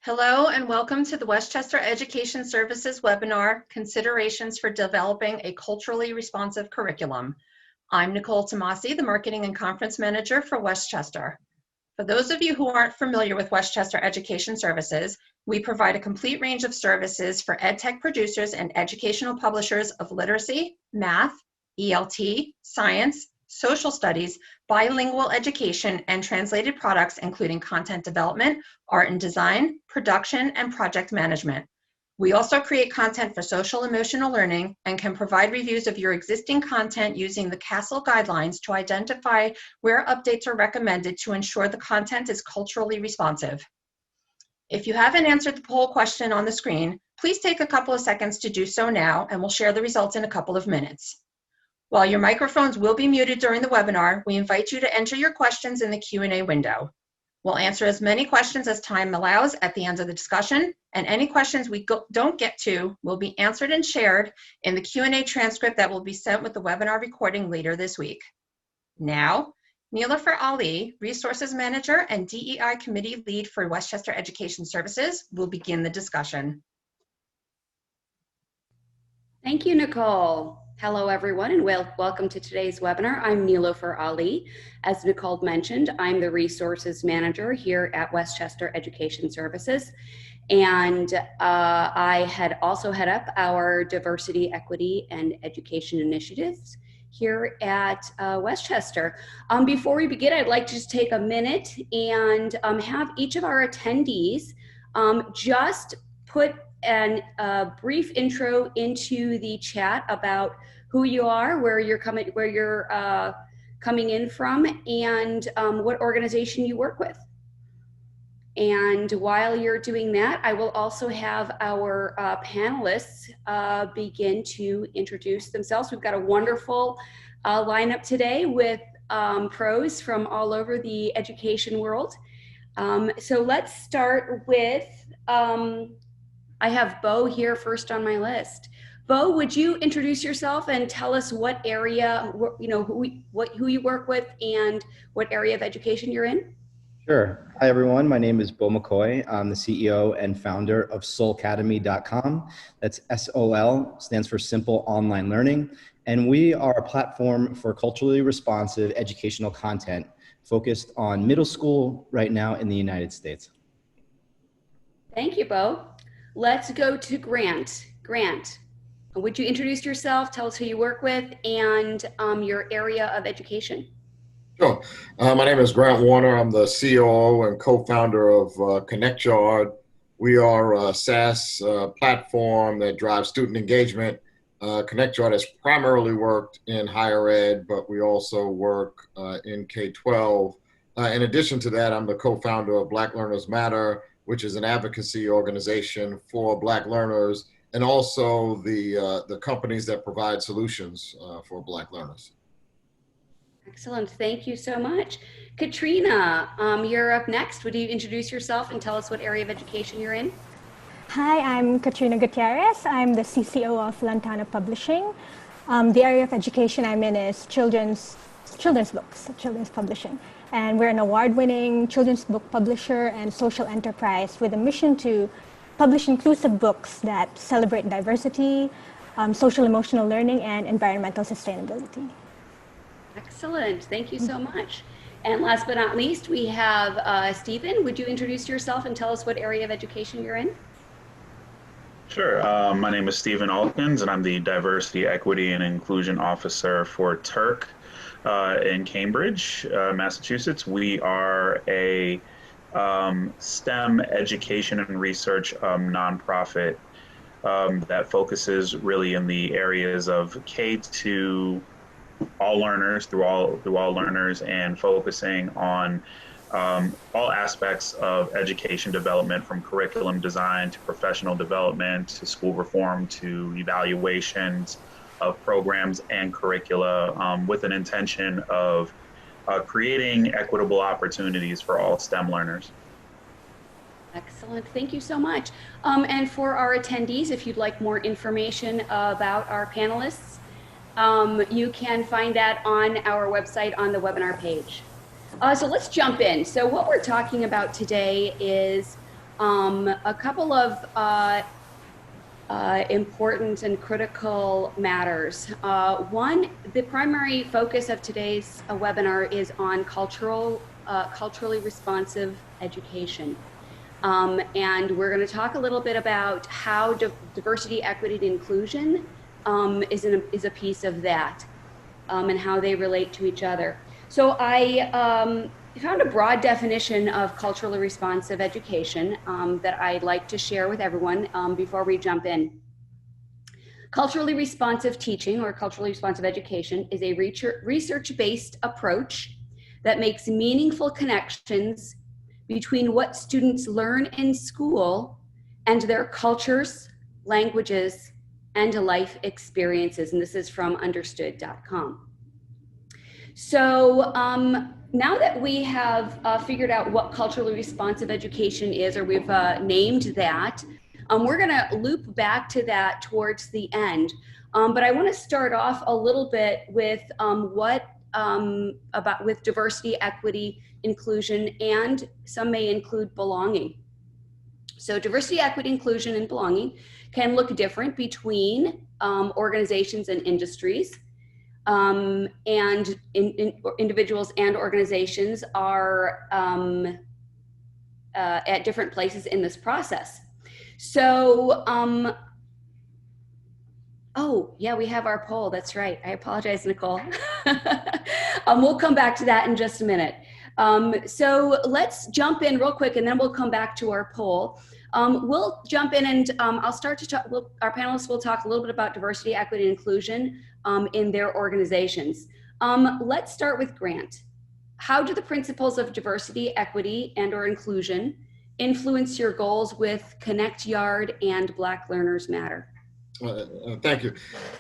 Hello and welcome to the Westchester Education Services webinar, Considerations for Developing a Culturally Responsive Curriculum. I'm Nicole Tomassi, the Marketing and Conference Manager for Westchester. For those of you who aren't familiar with Westchester Education Services, we provide a complete range of services for EdTech producers and educational publishers of literacy, math, ELT, science, social studies, bilingual education, and translated products, including content development, art and design, production, and project management. We also create content for social emotional learning and can provide reviews of your existing content using the CASEL guidelines to identify where updates are recommended to ensure the content is culturally responsive. If you haven't answered the poll question on the screen, please take a couple of seconds to do so now, and we'll share the results in a couple of minutes. While your microphones will be muted during the webinar, we invite you to enter your questions in the Q&A window. We'll answer as many questions as time allows at the end of the discussion, and any questions we don't get to will be answered and shared in the Q&A transcript that will be sent with the webinar recording later this week. Now, Nilofer Ali, Resources Manager and DEI Committee Lead for Westchester Education Services, will begin the discussion. Thank you, Nicole. Hello, everyone, and welcome to today's webinar. I'm Nilofer Ali. As Nicole mentioned, I'm the Resources Manager here at Westchester Education Services, and I had also head up our Diversity, Equity, and Education initiatives here at Westchester. Before we begin, I'd like to just take a minute and have each of our attendees just put a brief intro into the chat about who you are, where you're coming in from, and what organization you work with. And while you're doing that, I will also have our panelists begin to introduce themselves. We've got a wonderful lineup today with pros from all over the education world. So let's start with, I have Beau here first on my list. Beau, would you introduce yourself and tell us what area, who you work with and what area of education you're in? Sure. Hi, everyone. My name is Beau McCoy. I'm the CEO and founder of solacademy.com. That's SOL, stands for Simple Online Learning. And we are a platform for culturally responsive educational content focused on middle school right now in the United States. Thank you, Beau. Let's go to Grant. Grant, would you introduce yourself, tell us who you work with, and your area of education? Sure. My name is Grant Warner. I'm the COO and co-founder of ConnectYard. We are a SaaS platform that drives student engagement. ConnectYard has primarily worked in higher ed, but we also work in K-12. In addition to that, I'm the co-founder of Black Learners Matter, which is an advocacy organization for Black learners, and also the companies that provide solutions for Black learners. Excellent, thank you so much. Katrina, you're up next. Would you introduce yourself and tell us what area of education you're in? Hi, I'm Katrina Gutierrez. I'm the CCO of Lantana Publishing. The area of education I'm in is children's books, children's publishing. And we're an award-winning children's book publisher and social enterprise with a mission to publish inclusive books that celebrate diversity, social emotional learning, and environmental sustainability. Excellent, thank you so much. And last but not least, we have Stephen. Would you introduce yourself and tell us what area of education you're in? Sure, my name is Stephen Alkins, and I'm the Diversity, Equity, and Inclusion Officer for Turk in Cambridge, Massachusetts. We are a STEM education and research nonprofit that focuses really in the areas of K to all learners, through all learners, and focusing on all aspects of education development, from curriculum design to professional development to school reform to evaluations of programs and curricula, with an intention of creating equitable opportunities for all STEM learners. Excellent, thank you so much. And for our attendees, if you'd like more information about our panelists, you can find that on our website on the webinar page. So let's jump in. So what we're talking about today is A couple of important and critical matters. One, the primary focus of today's webinar is on culturally responsive education. And we're going to talk a little bit about how diversity, equity, and inclusion is a piece of that, and how they relate to each other. So I found a broad definition of culturally responsive education that I'd like to share with everyone before we jump in. Culturally responsive teaching or culturally responsive education is a research-based approach that makes meaningful connections between what students learn in school and their cultures, languages, and life experiences. And this is from understood.com. So now that we have figured out what culturally responsive education is, or we've named that, we're gonna loop back to that towards the end. But I wanna start off a little bit with with diversity, equity, inclusion, and some may include belonging. So diversity, equity, inclusion, and belonging can look different between organizations and industries. And individuals and organizations are at different places in this process. So, oh yeah, we have our poll, that's right. I apologize, Nicole. We'll come back to that in just a minute. So let's jump in real quick and then we'll come back to our poll. We'll jump in and I'll start to talk, our panelists will talk a little bit about diversity, equity, and inclusion in their organizations. Let's start with Grant. How do the principles of diversity, equity, and/or inclusion influence your goals with Connect Yard and Black Learners Matter? Thank you.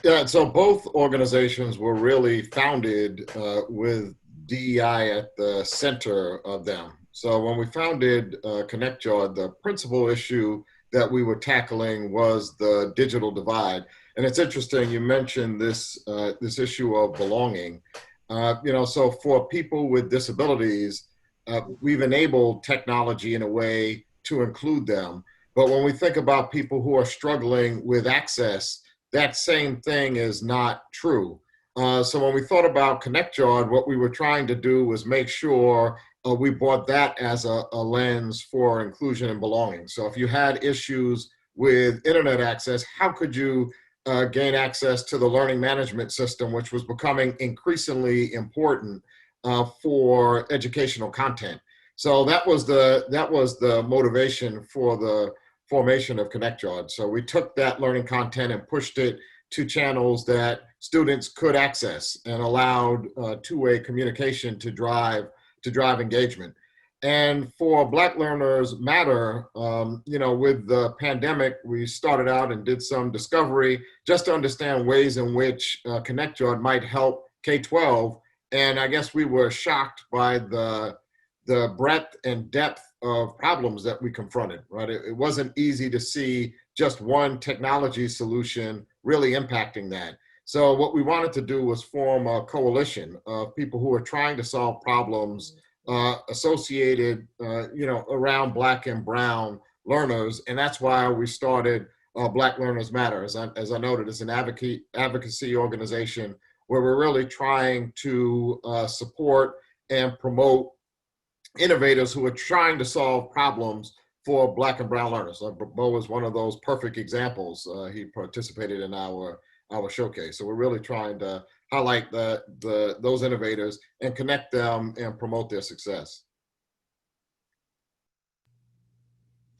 Yeah, so both organizations were really founded with DEI at the center of them. So when we founded Connect Yard, the principal issue that we were tackling was the digital divide. And it's interesting, you mentioned this, this issue of belonging. So for people with disabilities, we've enabled technology in a way to include them. But when we think about people who are struggling with access, that same thing is not true. So when we thought about Connect Yard, what we were trying to do was make sure we brought that as a lens for inclusion and belonging. So if you had issues with internet access, how could you gain access to the learning management system, which was becoming increasingly important for educational content? So that was the motivation for the formation of Connect Yard. So we took that learning content and pushed it to channels that students could access and allowed two-way communication to drive engagement. And for Black Learners Matter, with the pandemic, we started out and did some discovery just to understand ways in which Connect Yard might help K-12. And I guess we were shocked by the breadth and depth of problems that we confronted, right? It wasn't easy to see just one technology solution really impacting that. So what we wanted to do was form a coalition of people who are trying to solve problems associated, around Black and Brown learners. And that's why we started Black Learners Matter. As I noted, it's an advocacy organization where we're really trying to support and promote innovators who are trying to solve problems for Black and Brown learners. Beau is one of those perfect examples. He participated in our showcase. So we're really trying to highlight those innovators and connect them and promote their success.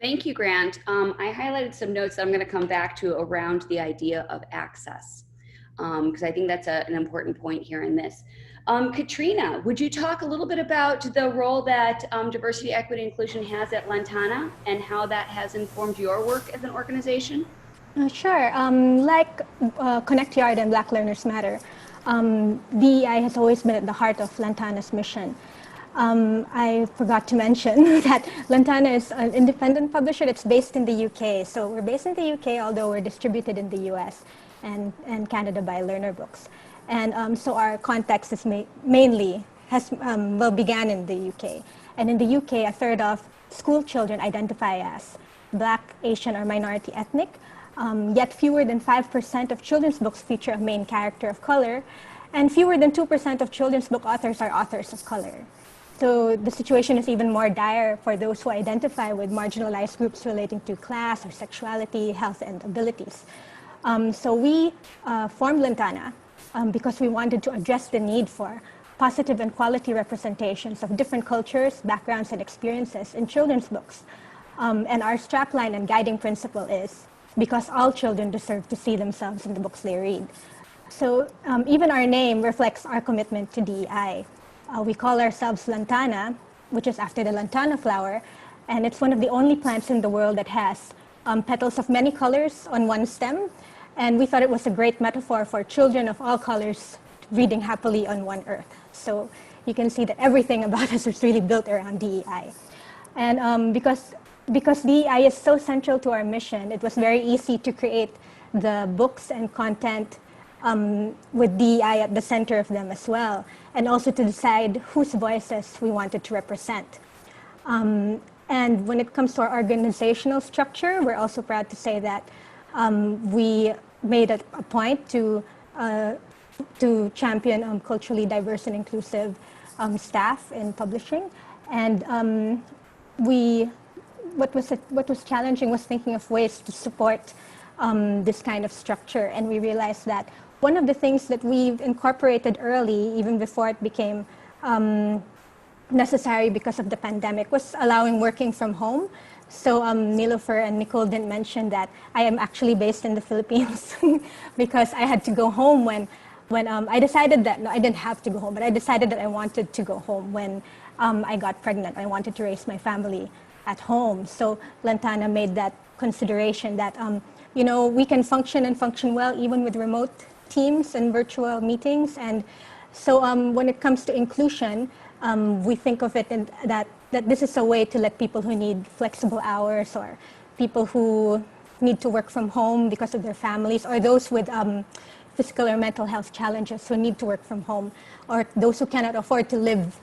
Thank you, Grant. I highlighted some notes that I'm going to come back to around the idea of access, because I think that's an important point here in this. Katrina, would you talk a little bit about the role that diversity, equity, inclusion has at Lantana and how that has informed your work as an organization? Sure. Like Connect Yard and Black Learners Matter, DEI has always been at the heart of Lantana's mission. I forgot to mention that Lantana is an independent publisher that's based in the UK. So we're based in the UK, although we're distributed in the US and Canada by Learner Books. And so our context is mainly began in the UK. And in the UK, a third of school children identify as Black, Asian, or minority ethnic. Yet fewer than 5% of children's books feature a main character of color, and fewer than 2% of children's book authors are authors of color. So the situation is even more dire for those who identify with marginalized groups relating to class or sexuality, health, and abilities. So we formed Lantana because we wanted to address the need for positive and quality representations of different cultures, backgrounds, and experiences in children's books. And our strapline and guiding principle is, because all children deserve to see themselves in the books they read. So even our name reflects our commitment to DEI. We call ourselves Lantana, which is after the lantana flower, and it's one of the only plants in the world that has petals of many colors on one stem. And we thought it was a great metaphor for children of all colors reading happily on one earth. So you can see that everything about us is really built around DEI. And because DEI is so central to our mission, it was very easy to create the books and content with DEI at the center of them as well, and also to decide whose voices we wanted to represent. And when it comes to our organizational structure, we're also proud to say that we made a point to champion culturally diverse and inclusive staff in publishing. And what was challenging was thinking of ways to support this kind of structure. And we realized that one of the things that we've incorporated early, even before it became necessary because of the pandemic, was allowing working from home. So Nilofer and Nicole didn't mention that I am actually based in the Philippines because I had to go home when I decided that, no, I didn't have to go home, but I decided that I wanted to go home when I got pregnant. I wanted to raise my family at home. So Lantana made that consideration that, we can function and function well even with remote teams and virtual meetings. And so when it comes to inclusion, we think of it in that this is a way to let people who need flexible hours, or people who need to work from home because of their families, or those with physical or mental health challenges who need to work from home, or those who cannot afford to live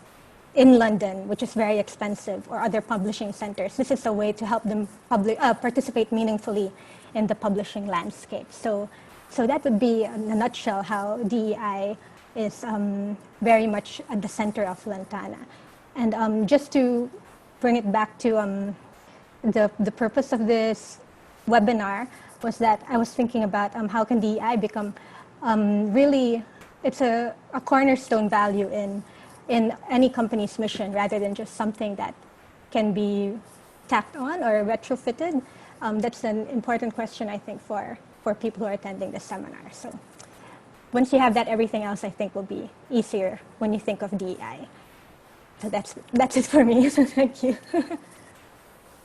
in London, which is very expensive, or other publishing centers. This is a way to help them participate meaningfully in the publishing landscape. So that would be, in a nutshell, how DEI is very much at the center of Lantana. And just to bring it back to the purpose of this webinar was that I was thinking about how can DEI become really, it's a cornerstone value in any company's mission, rather than just something that can be tacked on or retrofitted. That's an important question, I think, for people who are attending this seminar. So once you have that, everything else, I think, will be easier when you think of DEI. So that's it for me. So thank you.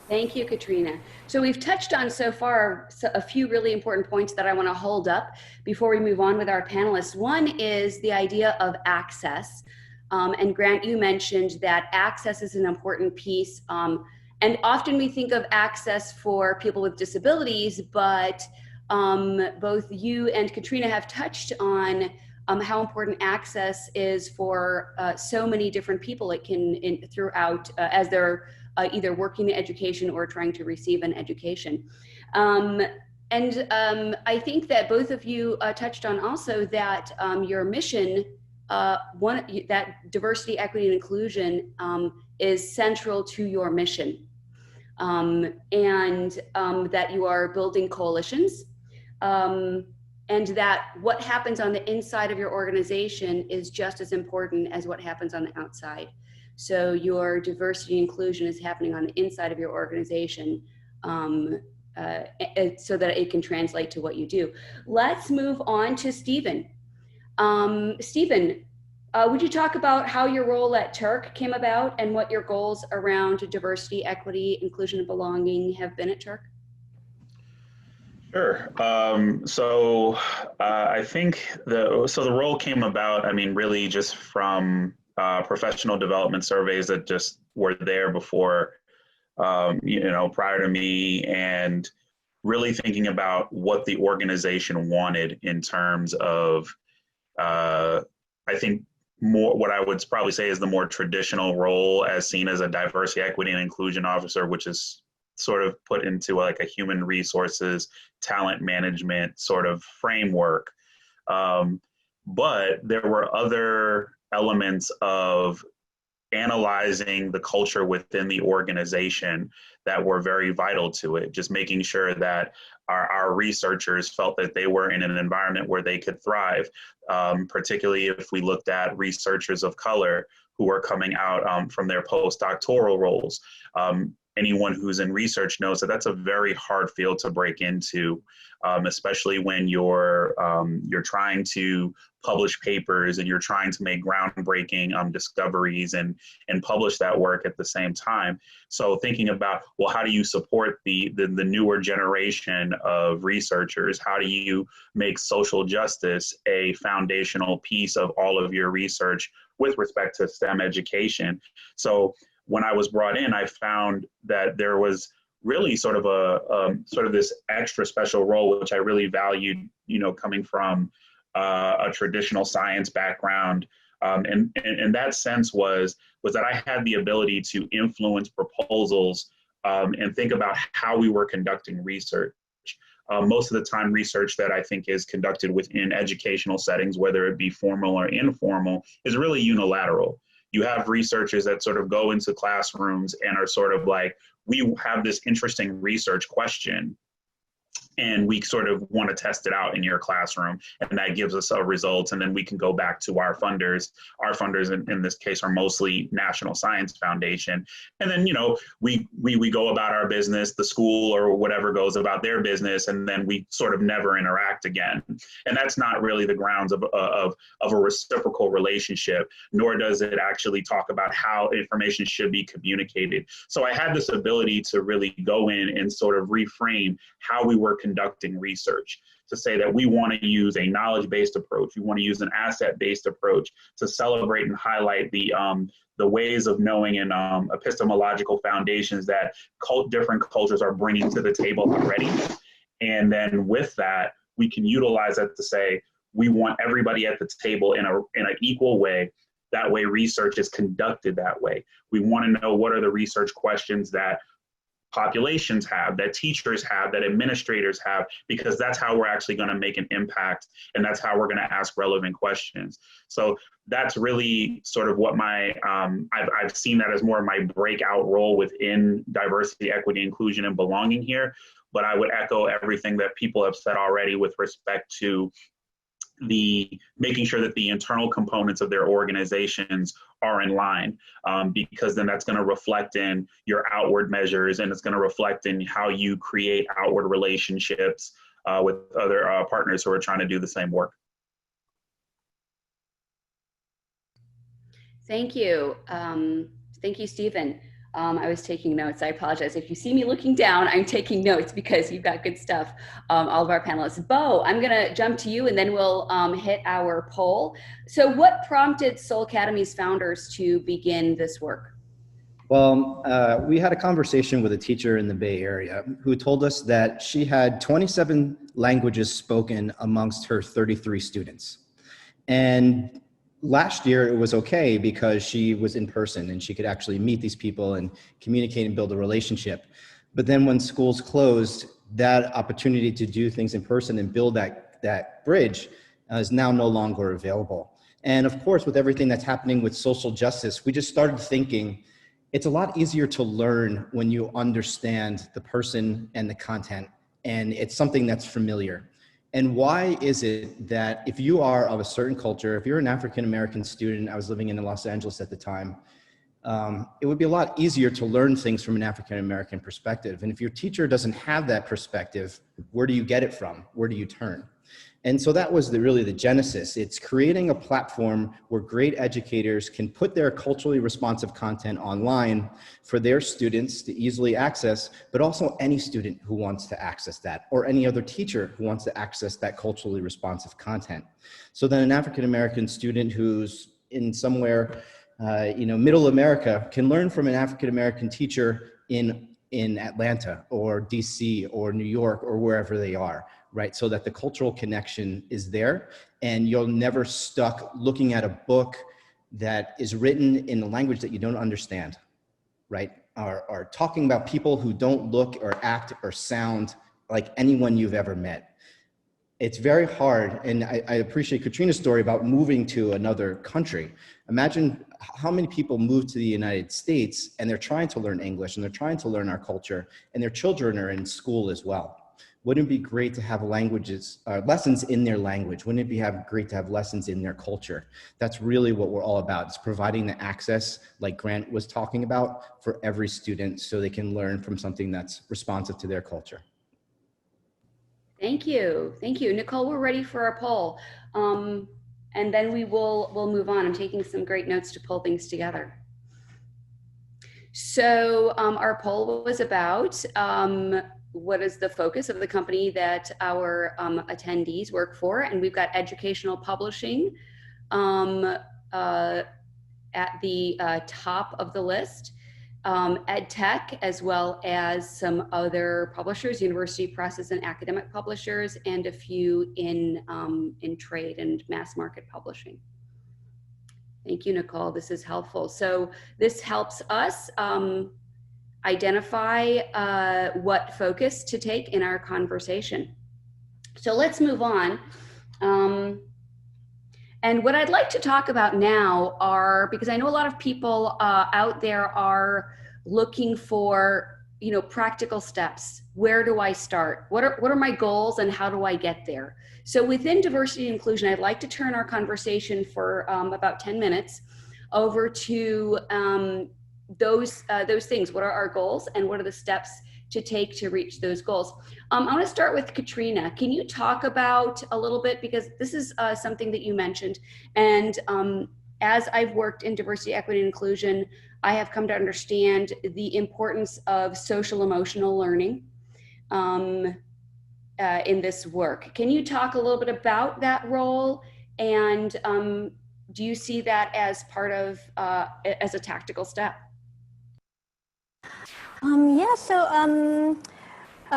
Thank you, Katrina. So we've touched on so far a few really important points that I want to hold up before we move on with our panelists. One is the idea of access. And Grant, you mentioned that access is an important piece. And often we think of access for people with disabilities, but both you and Katrina have touched on how important access is for so many different people. It can throughout as they're either working in education or trying to receive an education. And I think that both of you touched on also that your mission, that diversity, equity, and inclusion is central to your mission. And that you are building coalitions, and that what happens on the inside of your organization is just as important as what happens on the outside. So your diversity inclusion is happening on the inside of your organization, so that it can translate to what you do. Let's move on to Stephen. Stephen, would you talk about how your role at Turk came about and what your goals around diversity, equity, inclusion, and belonging have been at Turk? Sure. I think the role came about, really just from professional development surveys that just were there before, prior to me, and really thinking about what the organization wanted in terms of, I think, more what I would probably say is the more traditional role as seen as a diversity, equity, and inclusion officer, which is sort of put into like a human resources, talent management sort of framework. But there were other elements of analyzing the culture within the organization that were very vital to it, just making sure that our researchers felt that they were in an environment where they could thrive, particularly if we looked at researchers of color who are coming out from their postdoctoral roles. Anyone who's in research knows that that's a very hard field to break into, especially when you're trying to publish papers and you're trying to make groundbreaking discoveries and publish that work at the same time. So thinking about, well, how do you support the newer generation of researchers? How do you make social justice a foundational piece of all of your research with respect to STEM education? So when I was brought in, I found that there was really sort of this extra special role, which I really valued, coming from a traditional science background. And that sense was that I had the ability to influence proposals and think about how we were conducting research. Most of the time, research that I think is conducted within educational settings, whether it be formal or informal, is really unilateral. You have researchers that sort of go into classrooms and are sort of like, we have this interesting research question, and we sort of want to test it out in your classroom, and that gives us a result, and then we can go back to our funders. Our funders in this case are mostly National Science Foundation, and then we go about our business, the school or whatever goes about their business, and then we sort of never interact again. And that's not really the grounds of a reciprocal relationship, nor does it actually talk about how information should be communicated. So I had this ability to really go in and sort of reframe how we were conducting research, to say that we want to use a knowledge-based approach, we want to use an asset-based approach to celebrate and highlight the ways of knowing and epistemological foundations that different cultures are bringing to the table already. And then with that, we can utilize that to say, we want everybody at the table in an equal way. That way research is conducted that way. We want to know what are the research questions that populations have, that teachers have, that administrators have, because that's how we're actually going to make an impact, and that's how we're going to ask relevant questions. So that's really sort of what I've seen that as more of my breakout role within diversity, equity, inclusion, and belonging here. But I would echo everything that people have said already with respect to the making sure that the internal components of their organizations are in line, because then that's going to reflect in your outward measures, and it's going to reflect in how you create outward relationships with other partners who are trying to do the same work. Thank you. Thank you, Stephen. I was taking notes. I apologize. If you see me looking down, I'm taking notes because you've got good stuff, all of our panelists. Beau, I'm going to jump to you, and then we'll hit our poll. So what prompted Soul Academy's founders to begin this work? Well, we had a conversation with a teacher in the Bay Area who told us that she had 27 languages spoken amongst her 33 students. And last year it was okay because she was in person and she could actually meet these people and communicate and build a relationship. But then when schools closed, that opportunity to do things in person and build that bridge is now no longer available. And of course, with everything that's happening with social justice, we just started thinking it's a lot easier to learn when you understand the person and the content, and it's something that's familiar. And why is it that if you are of a certain culture, if you're an African-American student, I was living in Los Angeles at the time, it would be a lot easier to learn things from an African-American perspective. And if your teacher doesn't have that perspective, where do you get it from? Where do you turn? And so that was really the genesis. It's creating a platform where great educators can put their culturally responsive content online for their students to easily access, but also any student who wants to access that, or any other teacher who wants to access that culturally responsive content. So then an African-American student who's in somewhere, middle America can learn from an African-American teacher in Atlanta or DC or New York or wherever they are. Right, so that the cultural connection is there, and you're never stuck looking at a book that is written in a language that you don't understand, right? Are talking about people who don't look or act or sound like anyone you've ever met. It's very hard, and I appreciate Katrina's story about moving to another country. Imagine how many people move to the United States and they're trying to learn English and they're trying to learn our culture, and their children are in school as well. Wouldn't it be great to have lessons in their language? Wouldn't it be great to have lessons in their culture? That's really what we're all about. It's providing the access, like Grant was talking about, for every student so they can learn from something that's responsive to their culture. Thank you. Thank you. Nicole, we're ready for our poll. And then we'll move on. I'm taking some great notes to pull things together. So our poll was about what is the focus of the company that our attendees work for. And we've got educational publishing at the top of the list. Ed tech, as well as some other publishers, university presses and academic publishers, and a few in trade and mass market publishing. Thank you, Nicole. This is helpful. So this helps us identify what focus to take in our conversation. So let's move on. And what I'd like to talk about now are, because I know a lot of people out there are looking for, practical steps. Where do I start? What are my goals and how do I get there? So within diversity and inclusion, I'd like to turn our conversation for about 10 minutes over to those things. What are our goals and what are the steps to take to reach those goals? I want to start with Katrina. Can you talk about a little bit, because this is something that you mentioned, and as I've worked in diversity, equity, and inclusion, I have come to understand the importance of social emotional learning in this work. Can you talk a little bit about that role, and do you see that as part of, as a tactical step?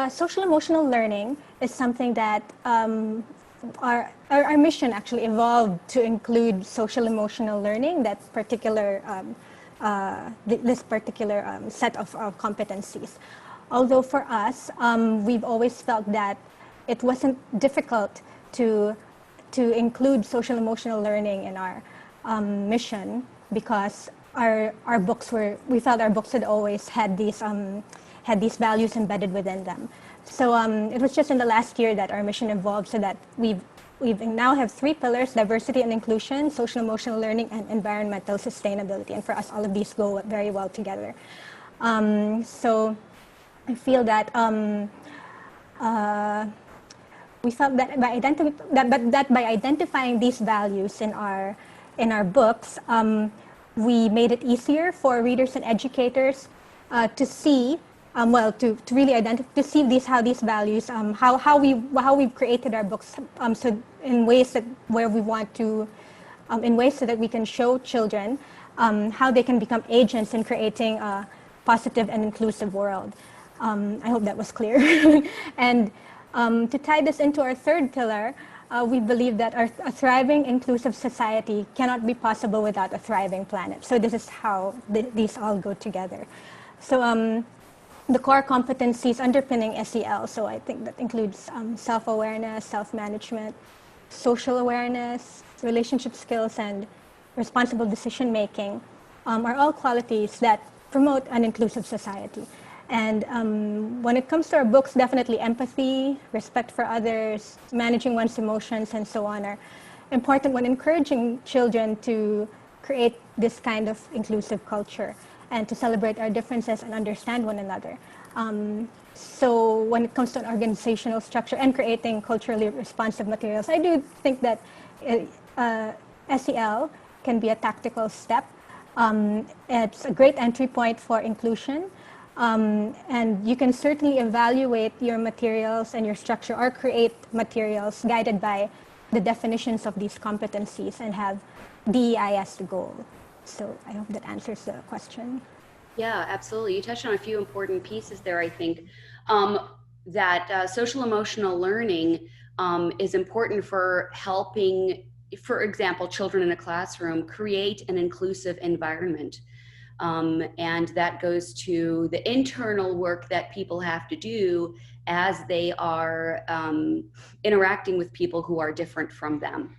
Social emotional learning is something that our mission actually evolved to include social emotional learning, that particular this particular set of competencies. Although for us, we've always felt that it wasn't difficult to include social emotional learning in our mission, because our books we felt our books had always had these values embedded within them. So it was just in the last year that our mission evolved, so that we now have 3 pillars: diversity and inclusion, social emotional learning, and environmental sustainability. And for us, all of these go very well together. So I feel that we felt that by identifying these values in our books, we made it easier for readers and educators to see, to really identify, to see how these values, how we've created our books, so in ways that in ways so that we can show children how they can become agents in creating a positive and inclusive world. I hope that was clear. And to tie this into our 3rd pillar, we believe that a thriving, inclusive society cannot be possible without a thriving planet. So this is how these all go together. So the core competencies underpinning SEL, so I think that includes self-awareness, self-management, social awareness, relationship skills, and responsible decision-making are all qualities that promote an inclusive society. And when it comes to our books, definitely empathy, respect for others, managing one's emotions, and so on are important when encouraging children to create this kind of inclusive culture and to celebrate our differences and understand one another. So when it comes to an organizational structure and creating culturally responsive materials, I do think that SEL can be a tactical step. It's a great entry point for inclusion. And you can certainly evaluate your materials and your structure, or create materials guided by the definitions of these competencies and have DEI as the goal. So I hope that answers the question. Yeah, absolutely. You touched on a few important pieces there, I think, that social emotional learning is important for helping for example, children in a classroom, create an inclusive environment. And that goes to the internal work that people have to do as they are interacting with people who are different from them.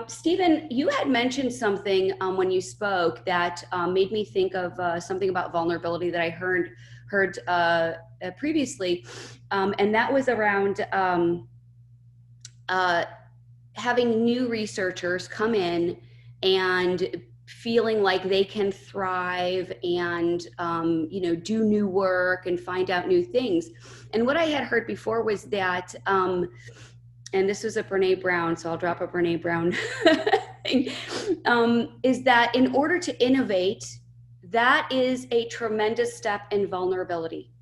Stephen, you had mentioned something when you spoke that made me think of something about vulnerability that I heard previously, and that was around having new researchers come in and feeling like they can thrive and do new work and find out new things. And what I had heard before was that and this was a Brene Brown, so I'll drop a Brene Brown thing, is that in order to innovate, that is a tremendous step in vulnerability.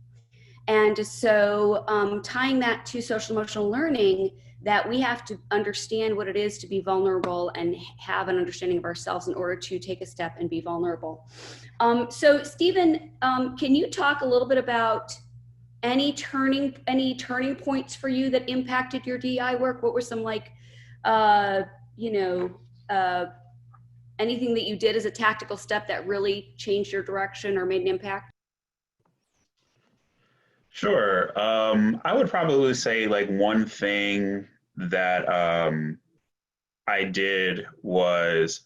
And so tying that to social emotional learning, that we have to understand what it is to be vulnerable and have an understanding of ourselves in order to take a step and be vulnerable. So Stephen, can you talk a little bit about any turning points for you that impacted your DI work? What were some anything that you did as a tactical step that really changed your direction or made an impact? Sure. I would probably say like one thing that I did was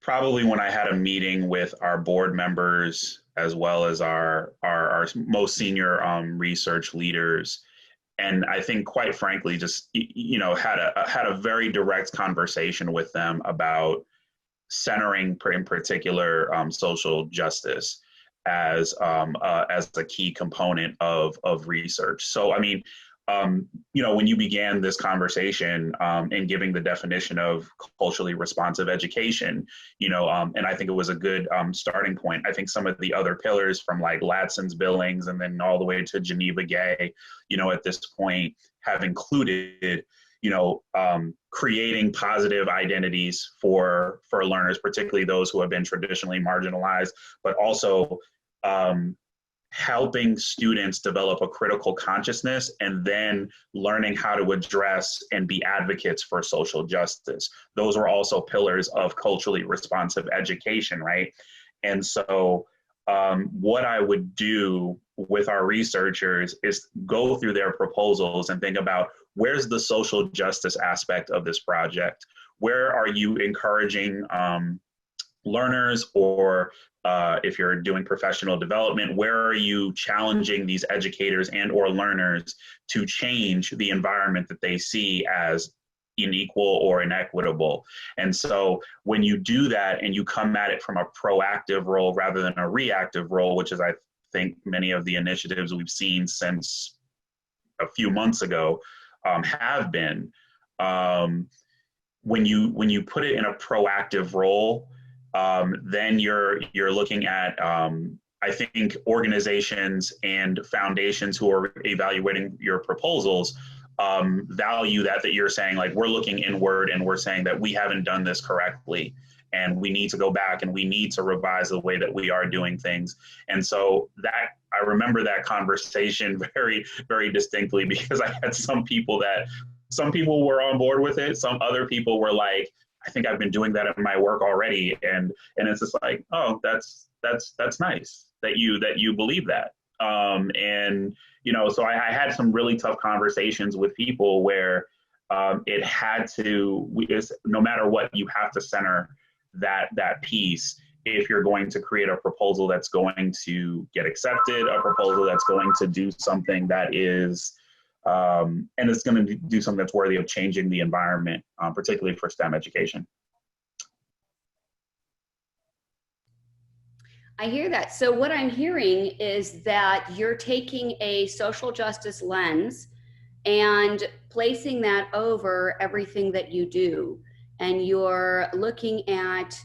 probably when I had a meeting with our board members as well as our most senior research leaders, and I think quite frankly just had a very direct conversation with them about centering in particular social justice as a key component of research. So I mean, when you began this conversation and giving the definition of culturally responsive education, and I think it was a good starting point. I think some of the other pillars from like Latson's Billings and then all the way to Geneva Gay, at this point have included, creating positive identities for learners, particularly those who have been traditionally marginalized, but also helping students develop a critical consciousness and then learning how to address and be advocates for social justice. Those were also pillars of culturally responsive education, right? And so what I would do with our researchers is go through their proposals and think about where's the social justice aspect of this project? Where are you encouraging learners, or if you're doing professional development, where are you challenging these educators and or learners to change the environment that they see as unequal or inequitable? And so when you do that and you come at it from a proactive role rather than a reactive role, which is I think many of the initiatives we've seen since a few months ago have been, when you put it in a proactive role, then you're looking at I think organizations and foundations who are evaluating your proposals value that you're saying, like, we're looking inward and we're saying that we haven't done this correctly and we need to go back and we need to revise the way that we are doing things. And so that I remember that conversation very, very distinctly, because I had some people were on board with it. Some other people were like, I think I've been doing that in my work already. And it's just like, oh, that's nice that you believe that. So I had some really tough conversations with people where it had to, no matter what, you have to center that piece if you're going to create a proposal that's going to get accepted, a proposal that's going to do something that is, and it's going to do something that's worthy of changing the environment, particularly for STEM education. I hear that. So what I'm hearing is that you're taking a social justice lens and placing that over everything that you do. And you're looking at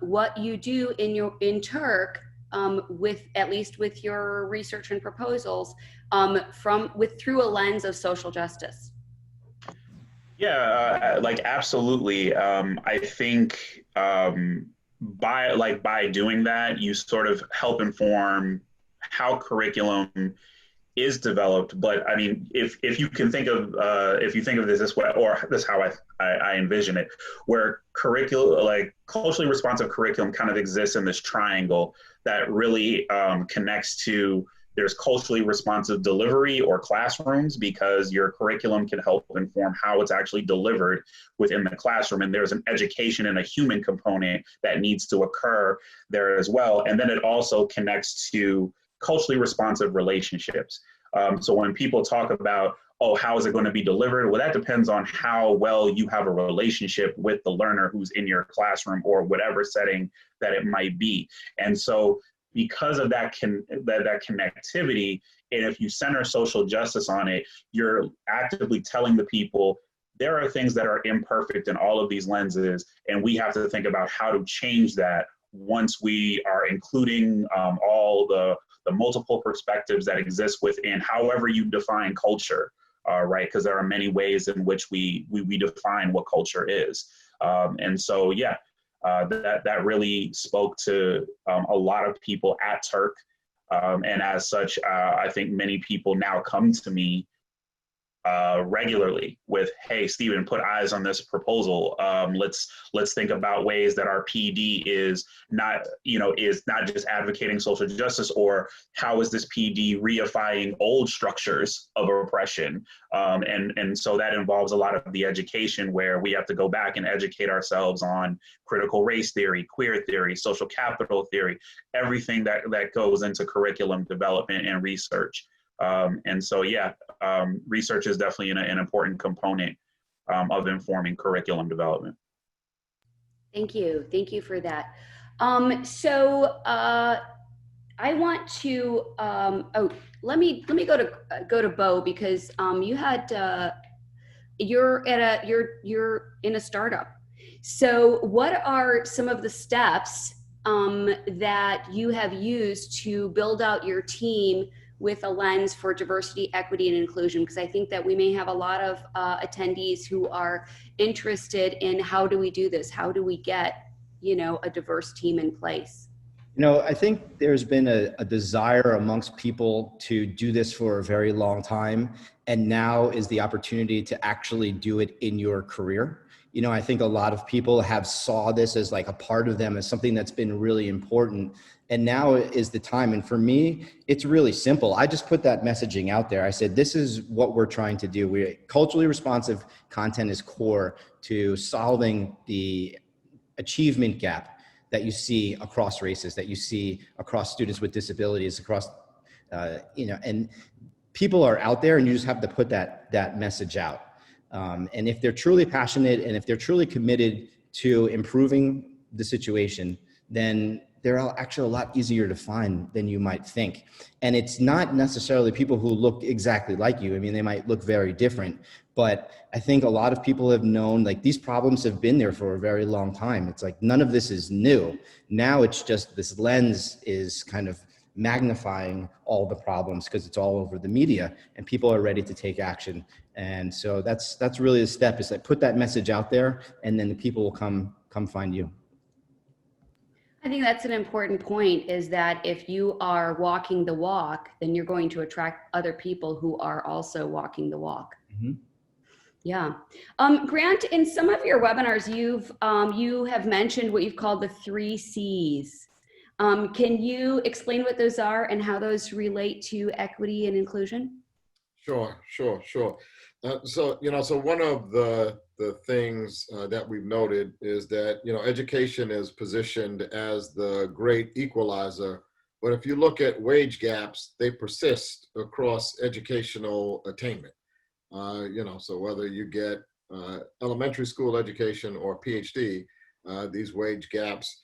what you do in Turk at least with your research and proposals through a lens of social justice. Yeah, absolutely. I think by doing that, you sort of help inform how curriculum is developed. But I mean, if you can think of this way, or this is how I envision it, where curriculum, like culturally responsive curriculum, kind of exists in this triangle that really connects to, there's culturally responsive delivery or classrooms, because your curriculum can help inform how it's actually delivered within the classroom. And there's an education and a human component that needs to occur there as well. And then it also connects to culturally responsive relationships. So when people talk about, oh, how is it going to be delivered? Well, that depends on how well you have a relationship with the learner who's in your classroom or whatever setting that it might be. And so because of that connectivity, and if you center social justice on it, you're actively telling the people there are things that are imperfect in all of these lenses, and we have to think about how to change that once we are including all the multiple perspectives that exist within however you define culture, right? Because there are many ways in which we define what culture is. And so, yeah, that really spoke to a lot of people at Turk. And as such, I think many people now come to me regularly with, hey, Stephen, put eyes on this proposal. Let's think about ways that our PD is not just advocating social justice, or how is this PD reifying old structures of oppression? And so that involves a lot of the education, where we have to go back and educate ourselves on critical race theory, queer theory, social capital theory, everything that goes into curriculum development and research. And so, yeah, research is definitely an important component of informing curriculum development. Thank you. Thank you for that. I want to, let me go to Beau, because you had, you're in a startup. So what are some of the steps that you have used to build out your team with a lens for diversity, equity, and inclusion? Because I think that we may have a lot of attendees who are interested in, how do we do this? How do we get, a diverse team in place? I think there's been a desire amongst people to do this for a very long time, and now is the opportunity to actually do it in your career. I think a lot of people have saw this as like a part of them, as something that's been really important. And now is the time. And for me, it's really simple. I just put that messaging out there. I said, this is what we're trying to do. Culturally responsive content is core to solving the achievement gap that you see across races, that you see across students with disabilities, across, and people are out there, and you just have to put that message out. And if they're truly passionate, and if they're truly committed to improving the situation, then they're actually a lot easier to find than you might think. And it's not necessarily people who look exactly like you. I mean, they might look very different, but I think a lot of people have known, like, these problems have been there for a very long time. It's like, none of this is new. Now it's just this lens is kind of magnifying all the problems because it's all over the media, and people are ready to take action. And so that's really the step, is that put that message out there, and then the people will come find you. I think that's an important point, is that if you are walking the walk, then you're going to attract other people who are also walking the walk. Mm-hmm. Yeah. Grant, in some of your webinars, you have mentioned what you've called the 3 C's. Can you explain what those are and how those relate to equity and inclusion? Sure. So one of the things that we've noted is that, education is positioned as the great equalizer. But if you look at wage gaps, they persist across educational attainment. So whether you get elementary school education or PhD, these wage gaps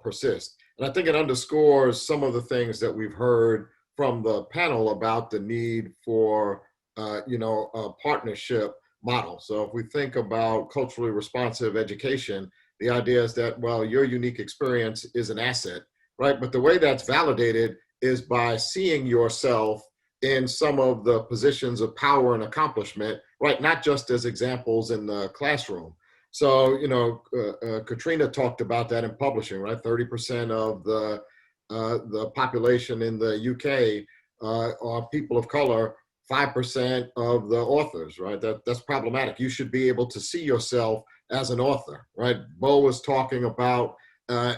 persist. And I think it underscores some of the things that we've heard from the panel about the need for a partnership model. So if we think about culturally responsive education, the idea is that, well, your unique experience is an asset, right? But the way that's validated is by seeing yourself in some of the positions of power and accomplishment, right? Not just as examples in the classroom. So, Katrina talked about that in publishing, right? 30% of the population in the UK are people of color 5% of the authors, right? That's problematic. You should be able to see yourself as an author, right? Beau was talking about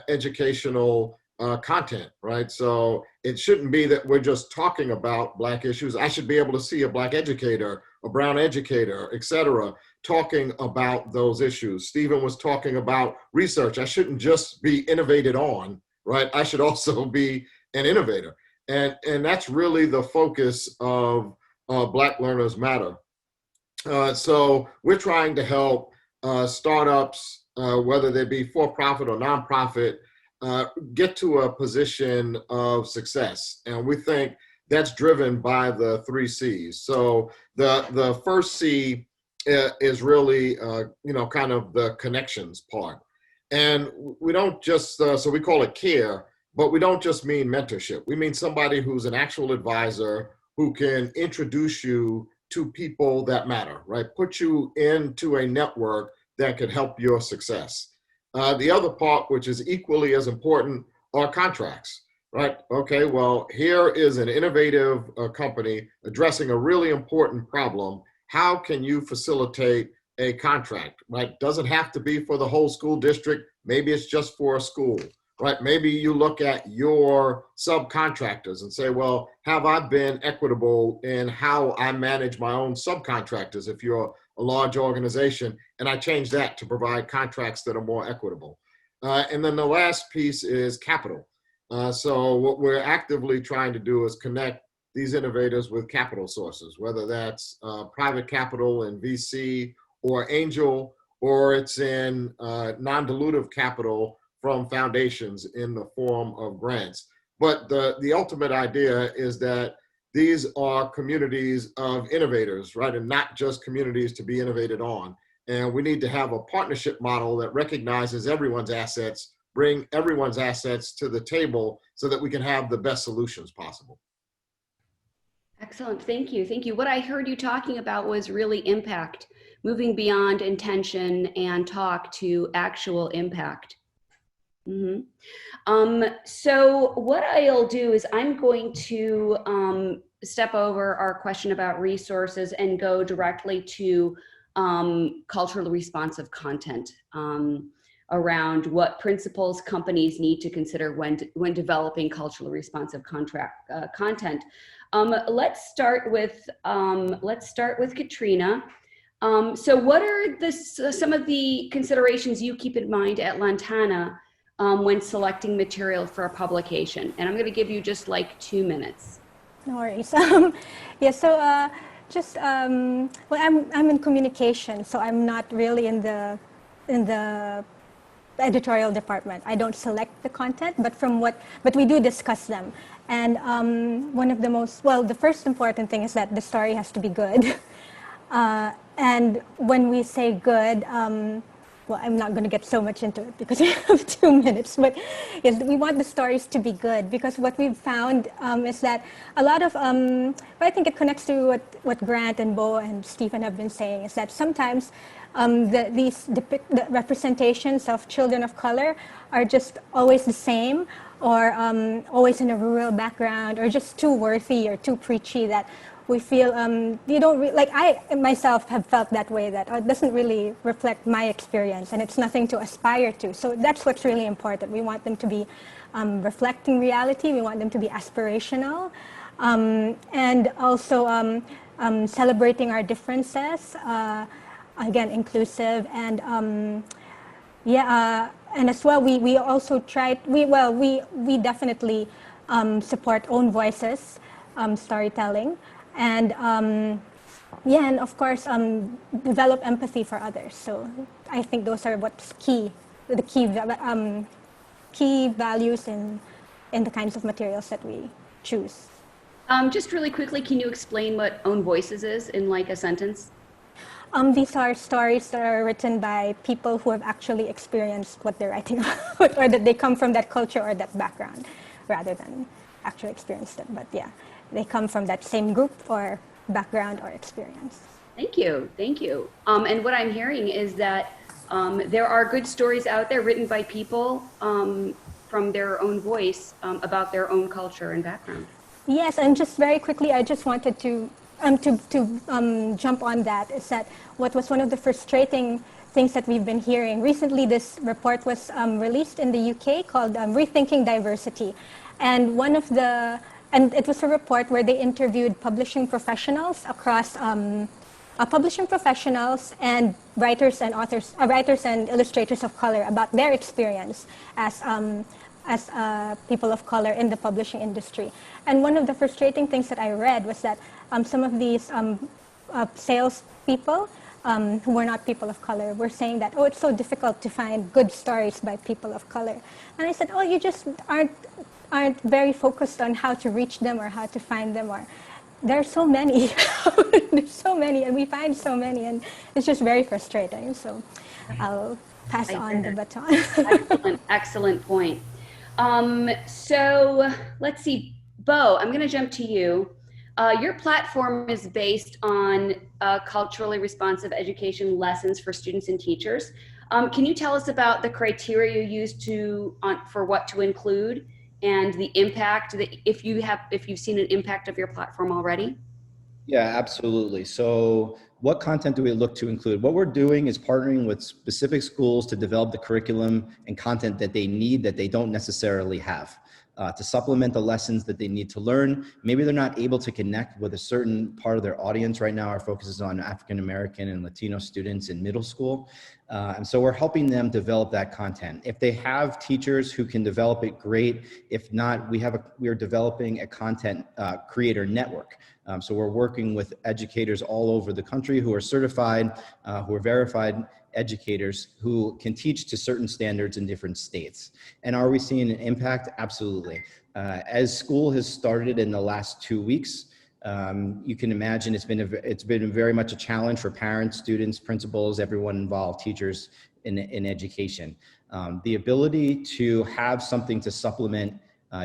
educational content, right? So it shouldn't be that we're just talking about Black issues. I should be able to see a Black educator, a brown educator, et cetera, talking about those issues. Stephen was talking about research. I shouldn't just be innovated on, right? I should also be an innovator. And that's really the focus of Black Learners Matter. So we're trying to help startups, whether they be for-profit or nonprofit, get to a position of success. And we think that's driven by the 3 C's. So the first C is really, kind of the connections part. And we don't just, so we call it care, but we don't just mean mentorship. We mean somebody who's an actual advisor who can introduce you to people that matter, right? Put you into a network that could help your success. The other part, which is equally as important, are contracts, right? Okay, well, here is an innovative company addressing a really important problem. How can you facilitate a contract, right? Doesn't have to be for the whole school district. Maybe it's just for a school, right? Maybe you look at your subcontractors and say, well, have I been equitable in how I manage my own subcontractors if you're a large organization, and I change that to provide contracts that are more equitable. And then the last piece is capital. So what we're actively trying to do is connect these innovators with capital sources, whether that's private capital in VC or angel, or it's in non-dilutive capital from foundations in the form of grants. But the ultimate idea is that these are communities of innovators, right? And not just communities to be innovated on. And we need to have a partnership model that recognizes everyone's assets, bring everyone's assets to the table so that we can have the best solutions possible. Excellent, thank you, thank you. What I heard you talking about was really impact, moving beyond intention and talk to actual impact. So what I'll do is I'm going to step over our question about resources and go directly to culturally responsive content around what principles companies need to consider when developing culturally responsive content. Let's start with Katrina. So what are some of the considerations you keep in mind at Lantana when selecting material for a publication? And I'm going to give you just like 2 minutes. No worries. Yeah, so well, I'm in communication, so I'm not really in the editorial department. I don't select the content, but we do discuss them. And one of the first important thing is that the story has to be good. And when we say good, well, I'm not going to get so much into it because we have 2 minutes, but yes, we want the stories to be good, because what we've found is that a lot of, but I think it connects to what Grant and Beau and Stephen have been saying, is that sometimes the representations of children of color are just always the same, or always in a rural background, or just too worthy or too preachy that we feel you don't like. I myself have felt that way, that it doesn't really reflect my experience, and it's nothing to aspire to. So that's what's really important. We want them to be reflecting reality. We want them to be aspirational, and also celebrating our differences. Again, inclusive, and and as well, we also try. We definitely support own voices storytelling. And and of course, develop empathy for others. So I think those are what's key, the key values in the kinds of materials that we choose. Just really quickly, can you explain what own voices is in like a sentence? These are stories that are written by people who have actually experienced what they're writing about, or that they come from that culture or that background, rather than actually experienced it. But yeah, they come from that same group or background or experience. Thank you, thank you. And what I'm hearing is that there are good stories out there written by people from their own voice about their own culture and background. Yes, and just very quickly, I just wanted to jump on that. Is that what was one of the frustrating things that we've been hearing recently? This report was released in the UK called "Rethinking Diversity," and and it was a report where they interviewed publishing professionals across. Publishing professionals and writers and authors, writers and illustrators of color about their experience as people of color in the publishing industry. And one of the frustrating things that I read was that some of these sales people who were not people of color were saying that, oh, it's so difficult to find good stories by people of color. And I said, oh, you just aren't very focused on how to reach them or how to find them, or there are so many. There's so many, and we find so many, and it's just very frustrating. So I'll pass on the baton. Excellent point. So let's see, Beau, I'm going to jump to you. Your platform is based on culturally responsive education lessons for students and teachers. Can you tell us about the criteria you use for what to include and the impact that if you've seen an impact of your platform already? Yeah, absolutely. So what content do we look to include? What we're doing is partnering with specific schools to develop the curriculum and content that they need that they don't necessarily have. To supplement the lessons that they need to learn. Maybe they're not able to connect with a certain part of their audience right now. Our focus is on African American and Latino students in middle school. And so we're helping them develop that content. If they have teachers who can develop it, great. If not, we're developing a content creator network. So we're working with educators all over the country who are certified, who are verified educators who can teach to certain standards in different states. And are we seeing an impact? Absolutely. As school has started in the last 2 weeks, you can imagine it's been very much a challenge for parents, students, principals, everyone involved, teachers in education. The ability to have something to supplement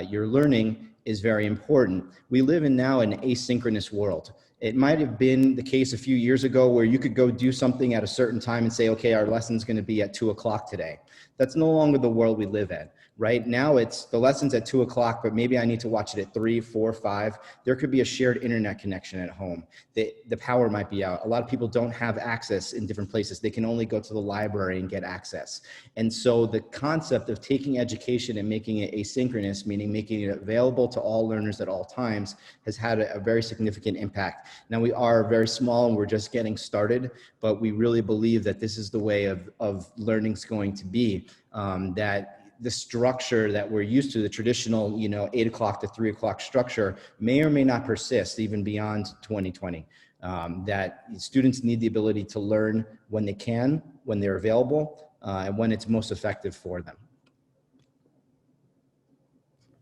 your learning is very important. We live in now an asynchronous world. It might have been the case a few years ago where you could go do something at a certain time and say, okay, our lesson's going to be at 2 o'clock today. That's no longer the world we live in. Right now, it's the lesson's at 2 o'clock, but maybe I need to watch it at 3, 4, 5. There could be a shared internet connection at home. The power might be out. A lot of people don't have access in different places. They can only go to the library and get access. And so the concept of taking education and making it asynchronous, meaning making it available to all learners at all times, has had a very significant impact. Now, we are very small and we're just getting started, but we really believe that this is the way of learning's going to be, that the structure that we're used to, the traditional, 8 o'clock to 3 o'clock structure, may or may not persist even beyond 2020. That students need the ability to learn when they can, when they're available, and when it's most effective for them.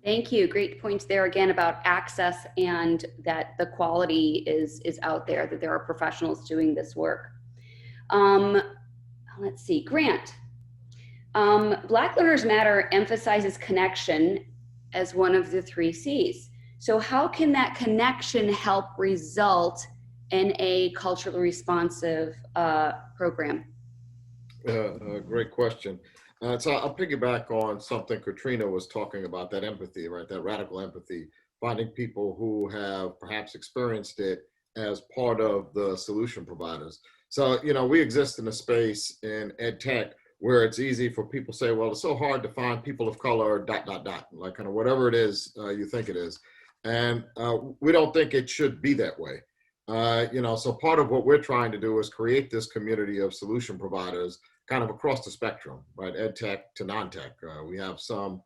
Thank you. Great points there again about access and that the quality is out there, that there are professionals doing this work. Let's see, Grant. Black Learners Matter emphasizes connection as one of the 3 C's. So how can that connection help result in a culturally responsive program? Great question. So I'll piggyback on something Katrina was talking about, that empathy, right? That radical empathy, finding people who have perhaps experienced it as part of the solution providers. So, we exist in a space in ed tech where it's easy for people to say, well, it's so hard to find people of color, ... like kind of whatever it is you think it is. And we don't think it should be that way. So part of what we're trying to do is create this community of solution providers kind of across the spectrum, right? Ed tech to non-tech. We have some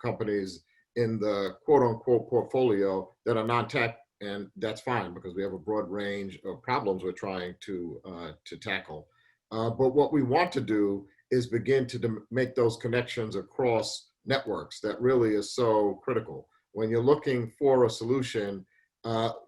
companies in the quote unquote portfolio that are non-tech, and that's fine because we have a broad range of problems we're trying to tackle. But what we want to do is begin to make those connections across networks. That really is so critical. When you're looking for a solution,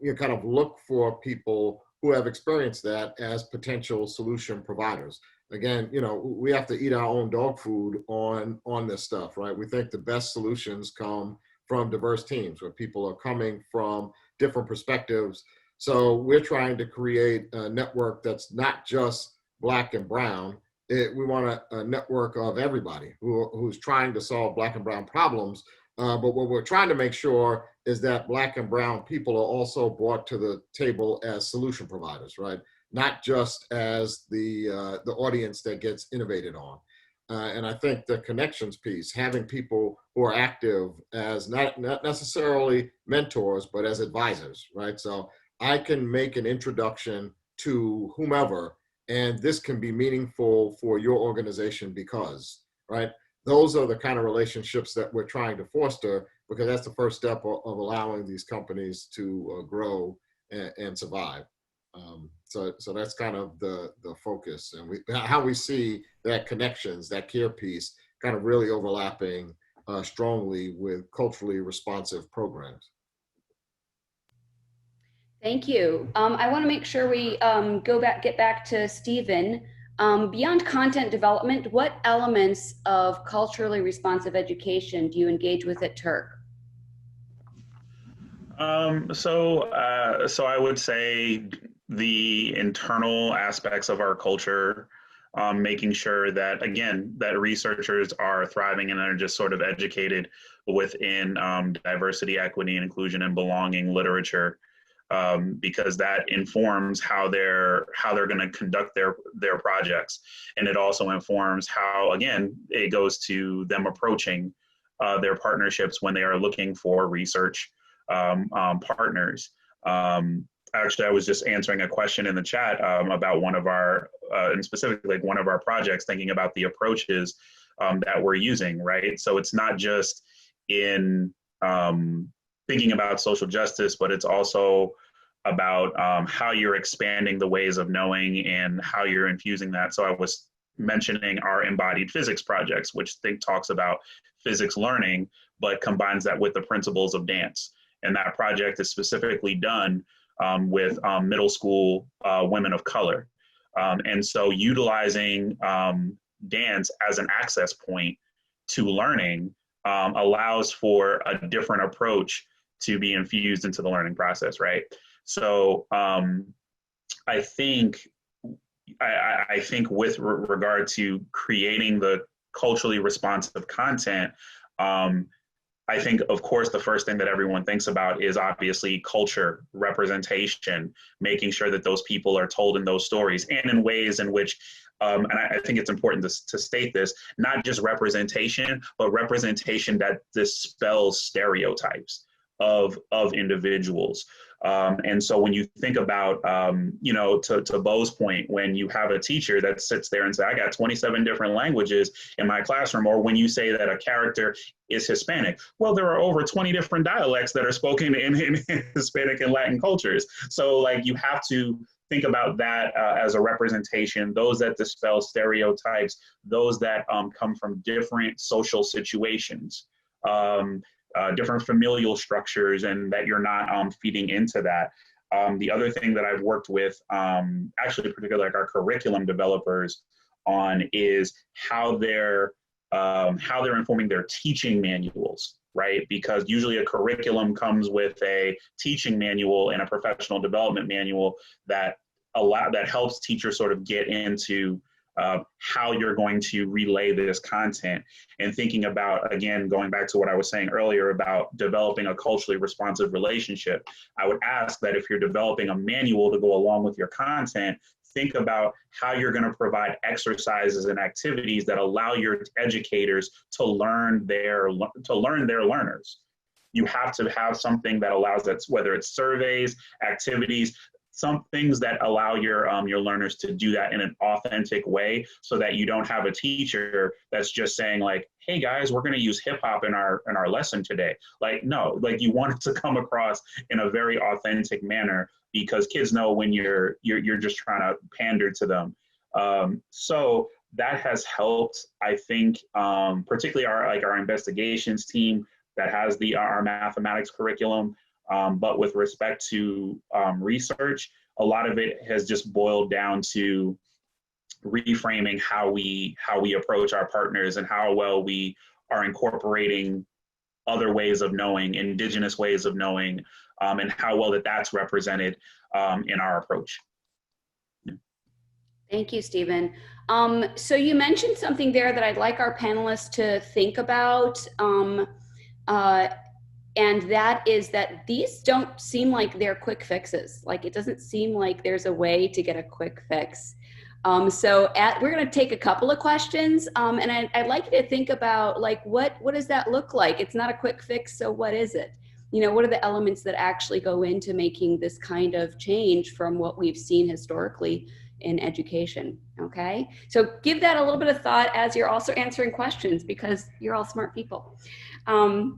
you kind of look for people who have experienced that as potential solution providers. Again, we have to eat our own dog food on this stuff, right? We think the best solutions come from diverse teams where people are coming from different perspectives. So we're trying to create a network that's not just Black and brown. We want a network of everybody who's trying to solve Black and brown problems, But what we're trying to make sure is that Black and brown people are also brought to the table as solution providers, right? Not just as the audience that gets innovated on. And I think the connections piece, having people who are active as not necessarily mentors, but as advisors, right? So I can make an introduction to whomever, and this can be meaningful for your organization because, right? Those are the kind of relationships that we're trying to foster, because that's the first step of allowing these companies to grow and survive. So that's kind of the focus, and how we see that connections, that care piece, kind of really overlapping strongly with culturally responsive programs. Thank you. I want to make sure we get back to Stephen. Beyond content development, what elements of culturally responsive education do you engage with at Turk? So I would say the internal aspects of our culture, making sure that, again, that researchers are thriving and are just sort of educated within diversity, equity, and inclusion and belonging literature, because that informs how they're going to conduct their projects, and it also informs how, again, it goes to them approaching their partnerships when they are looking for research partners. Actually, I was just answering a question in the chat about one of our, and specifically one of our projects, thinking about the approaches that we're using, right? So it's not just in thinking about social justice, but it's also about how you're expanding the ways of knowing and how you're infusing that. So I was mentioning our embodied physics projects, which talks about physics learning, but combines that with the principles of dance. And that project is specifically done with middle school women of color. And so utilizing dance as an access point to learning allows for a different approach to be infused into the learning process, right? So I think with regard to creating the culturally responsive content, I think, of course, the first thing that everyone thinks about is obviously culture, representation, making sure that those people are told in those stories and in ways in which, and I think it's important to state this, not just representation, but representation that dispels stereotypes of individuals. And so when you think about, to Beau's point, when you have a teacher that sits there and says, I got 27 different languages in my classroom, or when you say that a character is Hispanic, well, there are over 20 different dialects that are spoken in Hispanic and Latin cultures. So like you have to think about that as a representation, those that dispel stereotypes, those that come from different social situations. Different familial structures, and that you're not feeding into that. The other thing that I've worked with, actually particularly like our curriculum developers on, is how they're informing their teaching manuals, right? Because usually a curriculum comes with a teaching manual and a professional development manual that helps teachers sort of get into how you're going to relay this content, and thinking about, again, going back to what I was saying earlier about developing a culturally responsive relationship. I would ask that if you're developing a manual to go along with your content, think about how you're going to provide exercises and activities that allow your educators to learn their learners. You have to have something that allows that, whether it's surveys, activities, some things that allow your learners to do that in an authentic way, so that you don't have a teacher that's just saying like, hey guys, we're going to use hip hop in our lesson today. Like, no, like you want it to come across in a very authentic manner, because kids know when you're just trying to pander to them. So that has helped, I think, particularly our investigations team that has our mathematics curriculum. But with respect to research, a lot of it has just boiled down to reframing how we approach our partners and how well we are incorporating other ways of knowing, indigenous ways of knowing, and how well that's represented in our approach. Thank you, Stephen. So you mentioned something there that I'd like our panelists to think about. And that is that these don't seem like they're quick fixes. Like it doesn't seem like there's a way to get a quick fix. We're going to take a couple of questions, and I'd like you to think about like what does that look like? It's not a quick fix, so what is it? You know, what are the elements that actually go into making this kind of change from what we've seen historically in education? Okay, so give that a little bit of thought as you're also answering questions, because you're all smart people.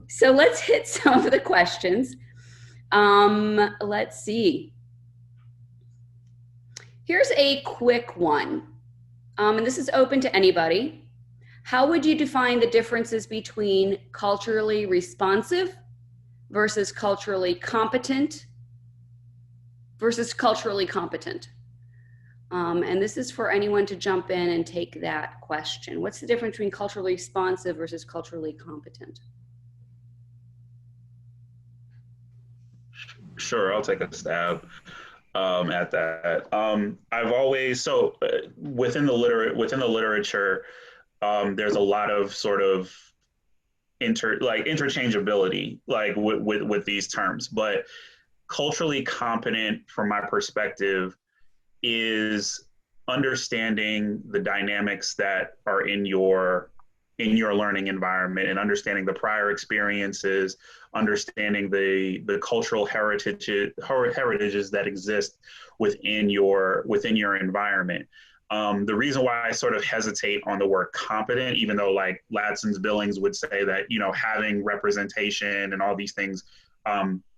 So let's hit some of the questions. Let's see. Here's a quick one, and this is open to anybody. How would you define the differences between culturally responsive versus culturally competent versus culturally competent? And this is for anyone to jump in and take that question. What's the difference between culturally responsive versus culturally competent? Sure, I'll take a stab at that. I've always within the literature, there's a lot of sort of interchangeability with these terms, but culturally competent, from my perspective, is understanding the dynamics that are in your learning environment and understanding the prior experiences, understanding the cultural heritages that exist within your environment. The reason why I sort of hesitate on the word competent, even though like Ladson's Billings would say that, you know, having representation and all these things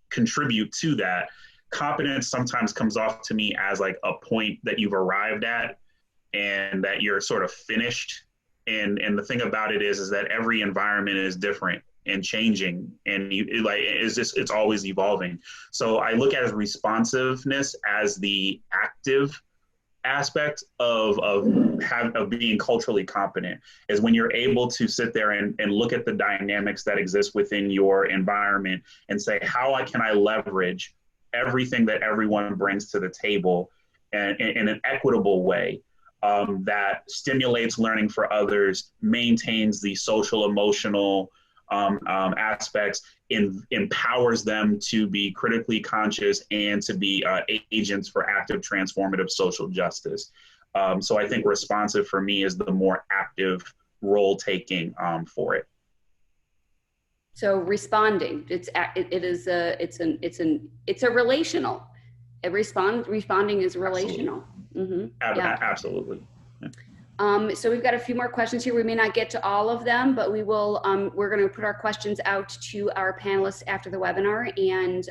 contribute to that, competence sometimes comes off to me as like a point that you've arrived at and that you're sort of finished. And the thing about it is that every environment is different and changing, and it's always evolving. So I look at responsiveness as the active aspect of being culturally competent, is when you're able to sit there and look at the dynamics that exist within your environment and say, how can I leverage everything that everyone brings to the table in an equitable way that stimulates learning for others, maintains the social, emotional aspects, empowers them to be critically conscious and to be agents for active transformative social justice. So I think responsive for me is the more active role taking for it. So responding, it's a relational. Responding is relational. Absolutely. Yeah. Absolutely. So we've got a few more questions here. We may not get to all of them, but we will. We're going to put our questions out to our panelists after the webinar, and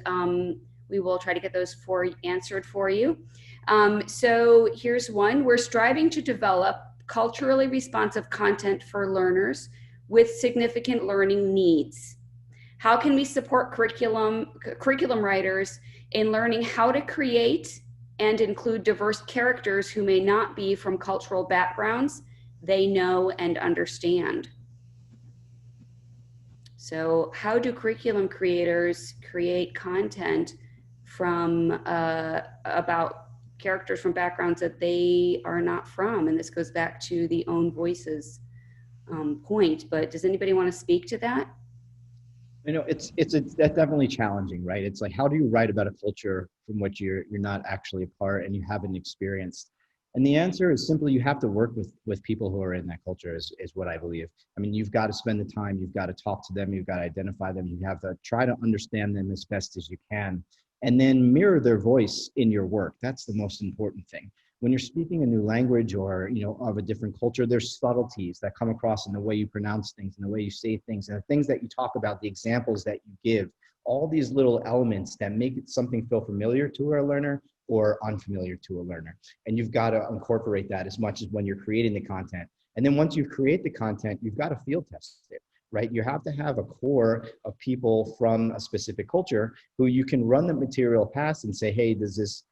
we will try to get those answered for you. So here's one. We're striving to develop culturally responsive content for learners with significant learning needs. How can we support curriculum writers in learning how to create and include diverse characters who may not be from cultural backgrounds they know and understand? So how do curriculum creators create content from about characters from backgrounds that they are not from? And this goes back to the own voices point, but does anybody want to speak to that? You know, that's definitely challenging, right? It's like, how do you write about a culture from which you're not actually a part and you haven't experienced? And the answer is simply, you have to work with people who are in that culture is what I believe. I mean, you've got to spend the time, you've got to talk to them, you've got to identify them, you have to try to understand them as best as you can, and then mirror their voice in your work. That's the most important thing. When you're speaking a new language or, you know, of a different culture, there's subtleties that come across in the way you pronounce things and the way you say things and the things that you talk about, the examples that you give, all these little elements that make it something feel familiar to a learner or unfamiliar to a learner. And you've got to incorporate that as much as when you're creating the content. And then once you create the content, you've got to field test it, right? You have to have a core of people from a specific culture who you can run the material past and say, hey, does this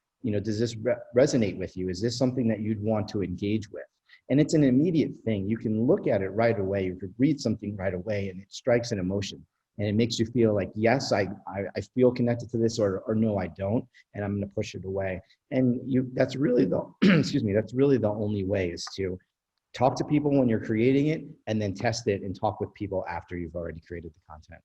resonate with you? Is this something that you'd want to engage with? And it's an immediate thing. You can look at it right away. You could read something right away and it strikes an emotion. And it makes you feel like, yes, I feel connected to this, or no, I don't, and I'm going to push it away. And that's really the, that's really the only way, is to talk to people when you're creating it and then test it and talk with people after you've already created the content.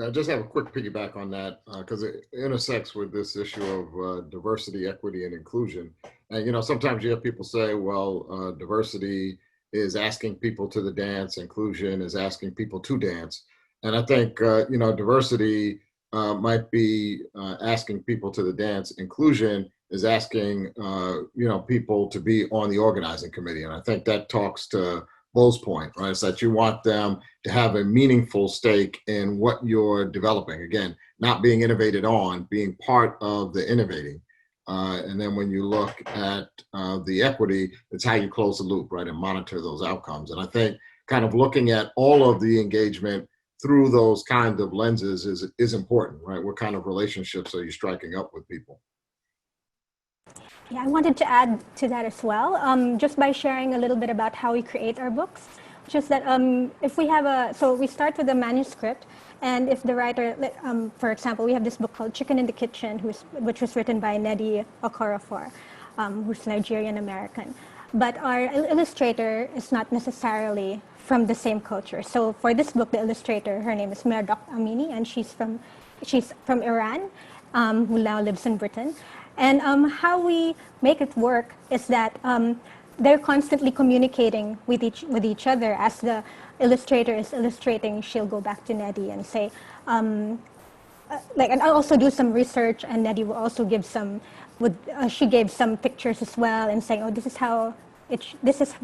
I just have a quick piggyback on that because it intersects with this issue of diversity, equity, and inclusion. And sometimes you have people say, "Well, diversity is asking people to the dance; inclusion is asking people to dance." And I think diversity might be asking people to the dance. Inclusion is asking people to be on the organizing committee. And I think that talks to Beau's point, right? It's that you want them to have a meaningful stake in what you're developing. Again, not being innovated on, being part of the innovating. And then when you look at the equity, it's how you close the loop, right? And monitor those outcomes. And I think kind of looking at all of the engagement through those kinds of lenses is important, right? What kind of relationships are you striking up with people? Yeah, I wanted to add to that as well, just by sharing a little bit about how we create our books. Just that if we have so we start with a manuscript, and if the writer, for example, we have this book called Chicken in the Kitchen, which was written by Nnedi Okorafor, who's Nigerian American. But our illustrator is not necessarily from the same culture. So for this book, the illustrator, her name is Merdok Amini, and she's from Iran, who now lives in Britain. And how we make it work is that they're constantly communicating with each other. As the illustrator is illustrating, she'll go back to Nnedi and say, and I'll also do some research, and Nnedi will also give she gave some pictures as well, and saying, oh, this is how this is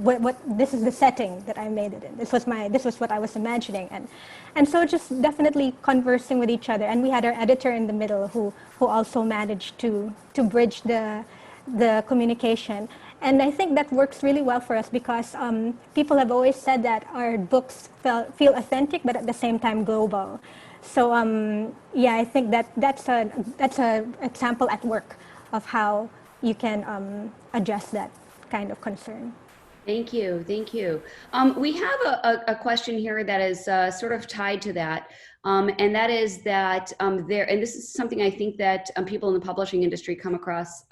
the setting that I made it in. This was what I was imagining, and so just definitely conversing with each other. And we had our editor in the middle who also managed to bridge the communication. And I think that works really well for us because people have always said that our books feel authentic, but at the same time global. So yeah, I think that's a example at work of how you can address that kind of concern. Thank you. Thank you. We have a question here that is sort of tied to that. And that is that and this is something I think that people in the publishing industry come across